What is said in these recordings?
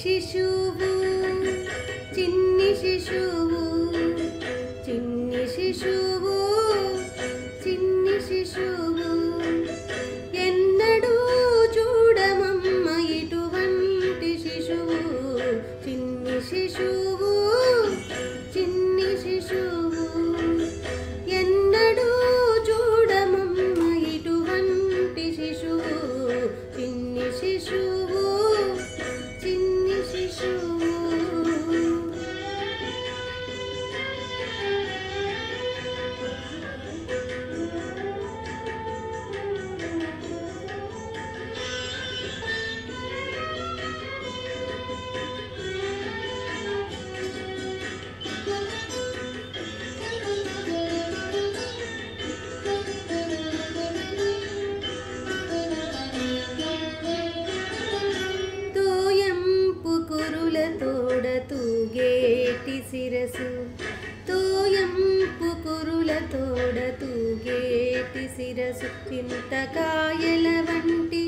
శిశువు చిన్ని శిశువు చిన్ని శిశువు చిన్ని శిశువు ఎన్నడూ చూడమమ్మ ఇటువంటి శిశువు చిన్ని శిశువు చిన్ని శిశువు ఎన్నడూ చూడమమ్మ ఇటువంటి శిశువు చిన్ని శిశువు చిన్ని శిశువు తూగేటి శిరసు తోయంపు కురుల తోడ తూగేటి శిరసు చింతకాయల వంటి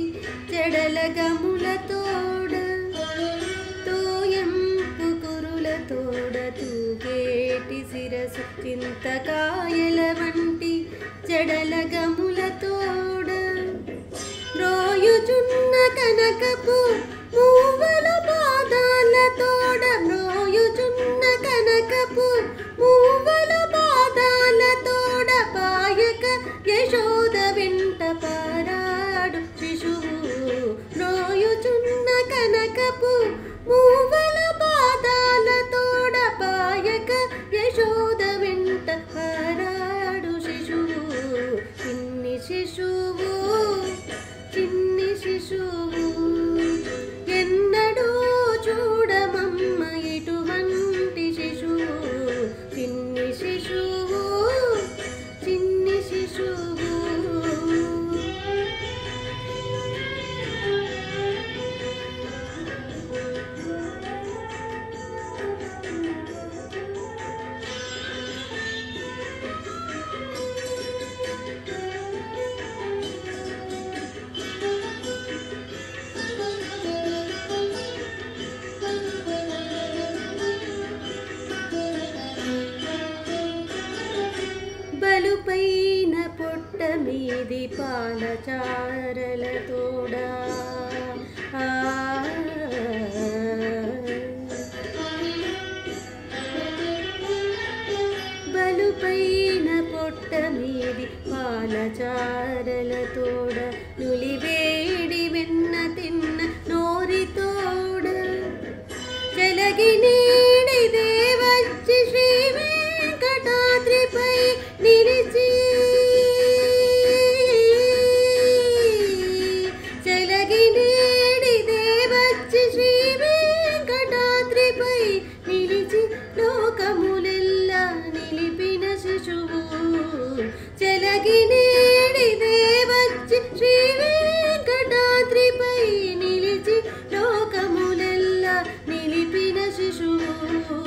జడల గముల తోడ తోయంపు కురుల తోడ తూగేటి శిరసు చింతకాయల వంటి జడల గముల తోడ రోయుచున్న కనకపు మూవల పాదాల తోడ రోయుచున్న కనకపు మూవల పాదాల తోడ పాయక యశోద వెంట పారాడు శిశువు రోయుచున్న కనకపు మూవల పాదాల తోడ పాయక యశోద వెంట పారాడు శిశువు చిన్ని శిశువు చిన్ని శిశువు ఎన్నడూ చూడమమ్మ ఇటువంటి శిశువు చిన్ని శిశువు చిన్ని శిశువు బలుపైన పొట్ట మీది పాలచారల తోడా బలుపైన పొట్ట మీది పాలచారల తోడ నులివేడి వెన్న తిన్న నోరి తోడ జలగి నీడి దేవచ్చి శ్రీ వెంకటాద్రిపై నిలిచి జలగి నీడి దేవచ్చి శ్రీ వెంకటాద్రిపై నిలిచి లోకములెల్లా నిలిపిన శిశువు జలగి నీడి దేవచ్చి శ్రీ వెంకటాద్రిపై నిలిచి లోకములెల్లా నిలిపిన శిశువు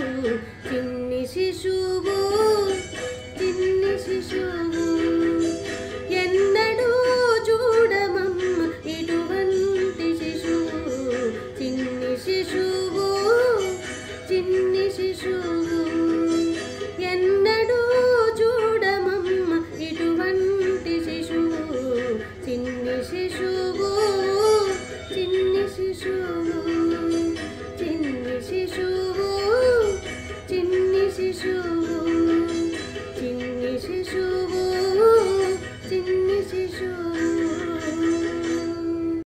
చిన్ని శిశువు చిన్ని శిశువు ఎన్నడూ చూడమమ్మ ఇటువంటి శిశువు చిన్ని శిశువు చిన్ని శిశువు